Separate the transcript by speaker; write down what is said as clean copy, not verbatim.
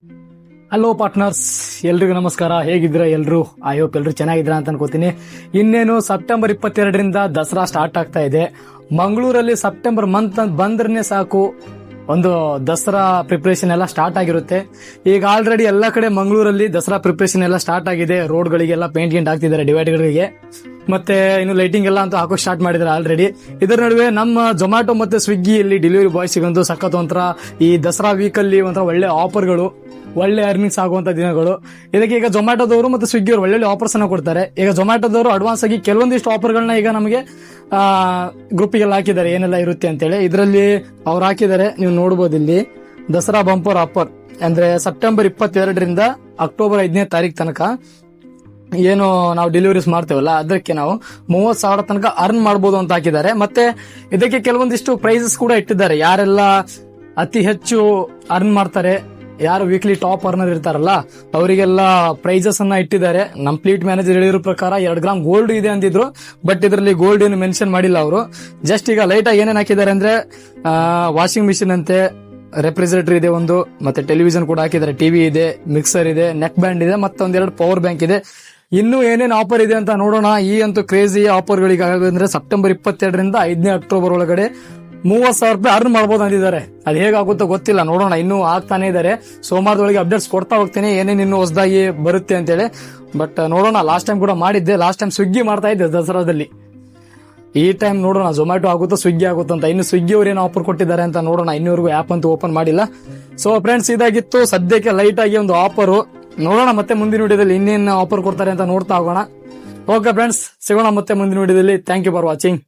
Speaker 1: Hello partners, ಎಲ್ರಿಗೂ ನಮಸ್ಕಾರ. ಹೇಗಿದ್ದೀರಾ ಎಲ್ರು? ಐ ಹೋಪ್ ಎಲ್ರು ಚೆನ್ನಾಗಿದ್ದೀರಾ ಅಂತ ಅನ್ಕೋತೀನಿ. ಇನ್ನೇನು ಸೆಪ್ಟೆಂಬರ್ 22ರಿಂದ ದಸರಾ ಸ್ಟಾರ್ಟ್ ಆಗ್ತಾ ಇದೆ. ಮಂಗಳೂರಲ್ಲಿ ಸೆಪ್ಟೆಂಬರ್ ಮಂತ್ ಬಂದ್ರೆ ಸಾಕು, ಒಂದು ದಸರಾ ಪ್ರಿಪರೇಷನ್ ಎಲ್ಲ ಸ್ಟಾರ್ಟ್ ಆಗಿರುತ್ತೆ. ಈಗ ಆಲ್ರೆಡಿ ಎಲ್ಲ ಕಡೆ ಮಂಗಳೂರಲ್ಲಿ ದಸರಾ ಪ್ರಿಪರೇಷನ್ ಎಲ್ಲ ಸ್ಟಾರ್ಟ್ ಆಗಿದೆ. ರೋಡ್ಗಳಿಗೆಲ್ಲ ಪೇಂಟ್ ಗಿಂಟ್ ಹಾಕ್ತಿದ್ದಾರೆ, ಡಿವೈಡರ್ಗಳಿಗೆ, ಮತ್ತೆ ಇನ್ನು ಲೈಟಿಂಗ್ ಎಲ್ಲ ಅಂತ ಹಾಕೋ ಸ್ಟಾರ್ಟ್ ಮಾಡಿದ್ದಾರೆ ಆಲ್ರೆಡಿ. ಇದರ ನಡುವೆ ನಮ್ಮ ಜೊಮ್ಯಾಟೊ ಮತ್ತೆ ಸ್ವಿಗ್ಗಿಯಲ್ಲಿ ಡೆಲಿವರಿ ಬಾಯ್ಸ್ಗಂತೂ ಸಖತ್ ಒಂಥರ ಈ ದಸರಾ ವೀಕಲ್ಲಿ ಒಂಥರ ಒಳ್ಳೆ ಆಫರ್ಗಳು, ಒಳ್ಳೆ ಅರ್ನಿಂಗ್ಸ್ ಆಗುವಂತ ದಿನಗಳು. ಇದಕ್ಕೆ ಈಗ ಜೊಮ್ಯಾಟೋದವರು ಮತ್ತೆ ಸ್ವಿಗ್ಗಿ ಅವರು ಒಳ್ಳೊಳ್ಳೆ ಆಫರ್ಸ್ ಅನ್ನ ಕೊಡ್ತಾರೆ. ಈಗ ಜೊಮ್ಯಾಟೋದವರು ಅಡ್ವಾನ್ಸ್ ಆಗಿ ಕೆಲವೊಂದಿಷ್ಟು ಆಫರ್ಗಳನ್ನ ಈಗ ನಮಗೆ ಗ್ರೂಪಿಗೆಲ್ಲ ಹಾಕಿದ್ದಾರೆ, ಏನೆಲ್ಲ ಇರುತ್ತೆ ಅಂತೇಳಿ. ಇದರಲ್ಲಿ ಅವ್ರು ಹಾಕಿದ್ದಾರೆ, ನೀವು ನೋಡಬಹುದು ಇಲ್ಲಿ ದಸರಾ ಬಂಪರ್ ಆಫರ್ ಅಂದ್ರೆ ಸೆಪ್ಟೆಂಬರ್ 22ರಿಂದ ಅಕ್ಟೋಬರ್ 5ನೇ ತಾರೀಕು ತನಕ ಏನು ನಾವು ಡೆಲಿವರೀಸ್ ಮಾಡ್ತೇವಲ್ಲ, ಅದಕ್ಕೆ ನಾವು 30,000 ತನಕ ಅರ್ನ್ ಮಾಡಬಹುದು ಅಂತ ಹಾಕಿದ್ದಾರೆ. ಮತ್ತೆ ಇದಕ್ಕೆ ಕೆಲವೊಂದಿಷ್ಟು ಪ್ರೈಸಸ್ ಕೂಡ ಇಟ್ಟಿದ್ದಾರೆ. ಯಾರೆಲ್ಲ ಅತಿ ಹೆಚ್ಚು ಅರ್ನ್ ಮಾಡ್ತಾರೆ, ಯಾರು ವೀಕ್ಲಿ ಟಾಪ್ ಅರ್ನರ್ ಇರ್ತಾರಲ್ಲ, ಅವರಿಗೆಲ್ಲ ಪ್ರೈಸಸ್ ಅನ್ನ ಇಟ್ಟಿದ್ದಾರೆ. ನಮ್ ಫ್ಲೀಟ್ ಮ್ಯಾನೇಜರ್ ಹೇಳಿರೋ ಪ್ರಕಾರ 2 ಗ್ರಾಮ್ ಗೋಲ್ಡ್ ಇದೆ ಅಂತಿದ್ರು, ಬಟ್ ಇದರಲ್ಲಿ ಗೋಲ್ಡ್ ಏನು ಮೆನ್ಷನ್ ಮಾಡಿಲ್ಲ ಅವರು. ಜಸ್ಟ್ ಈಗ ಲೈಟ್ ಆಗಿ ಏನೇನ್ ಹಾಕಿದ್ದಾರೆ ಅಂದ್ರೆ ವಾಷಿಂಗ್ ಮಿಷಿನ್ ಅಂತೆ, ರೆಫ್ರಿಜರೇಟರ್ ಇದೆ ಒಂದು, ಮತ್ತೆ ಟೆಲಿವಿಷನ್ ಕೂಡ ಹಾಕಿದ್ದಾರೆ, ಟಿವಿ ಇದೆ, ಮಿಕ್ಸರ್ ಇದೆ, ನೆಕ್ ಬ್ಯಾಂಡ್ ಇದೆ, ಮತ್ತೆ ಒಂದೆರಡು ಪವರ್ ಬ್ಯಾಂಕ್ ಇದೆ. ಇನ್ನು ಏನೇನ್ ಆಫರ್ ಇದೆ ಅಂತ ನೋಡೋಣ. ಈ ಅಂತೂ ಕ್ರೇಜಿ ಆಫರ್ಗಳಿಗೆ ಅಂದ್ರೆ ಸೆಪ್ಟೆಂಬರ್ 22ರಿಂದ 5ನೇ ಅಕ್ಟೋಬರ್ ಒಳಗಡೆ 30,000 ರೂಪಾಯಿ ಅರ್ನ್ ಮಾಡಬಹುದು ಅಂದಿದ್ದಾರೆ. ಅದು ಹೇಗಾಗುತ್ತೋ ಗೊತ್ತಿಲ್ಲ, ನೋಡೋಣ. ಇನ್ನೂ ಆಗ್ತಾನೆ ಇದಾರೆ, ಸೋಮವಾರದೊಳಗೆ ಅಪ್ಡೇಟ್ಸ್ ಕೊಡ್ತಾ ಹೋಗ್ತೀನಿ ಏನೇನು ಇನ್ನೂ ಹೊಸದಾಗಿ ಬರುತ್ತೆ ಅಂತೇಳಿ. ಬಟ್ ನೋಡೋಣ, ಲಾಸ್ಟ್ ಟೈಮ್ ಕೂಡ ಮಾಡಿದ್ದೆ, ಲಾಸ್ಟ್ ಟೈಮ್ ಸ್ವಿಗ್ಗಿ ಮಾಡ್ತಾ ಇದ್ದೆ ದಸರಾದಲ್ಲಿ. ಈ ಟೈಮ್ ನೋಡೋಣ ಝೊಮ್ಯಾಟೊ ಆಗುತ್ತೋ ಸ್ವಿಗ್ಗಿ ಆಗುತ್ತೋ ಅಂತ. ಇನ್ನು ಸ್ವಿಗ್ಗಿ ಅವ್ರು ಏನೋ ಆಫರ್ ಕೊಟ್ಟಿದ್ದಾರೆ ಅಂತ ನೋಡೋಣ. ಇನ್ನೂವರೆಗೂ ಆಪ್ ಅಂತೂ ಓಪನ್ ಮಾಡಿಲ್ಲ. ಸೊ ಫ್ರೆಂಡ್ಸ್, ಇದಾಗಿತ್ತು ಸದ್ಯಕ್ಕೆ ಲೈಟ್ ಆಗಿ ಒಂದು ಆಫರ್. ನೋಡೋಣ ಮತ್ತೆ ಮುಂದಿನ ವಿಡಿಯೋದಲ್ಲಿ ಇನ್ನೇನು ಆಫರ್ ಕೊಡ್ತಾರೆ ಅಂತ ನೋಡ್ತಾ ಹೋಗೋಣ. ಓಕೆ ಫ್ರೆಂಡ್ಸ್, ಸಿಗೋಣ ಮತ್ತೆ ಮುಂದಿನ ವಿಡಿಯೋದಲ್ಲಿ. Thank you for watching.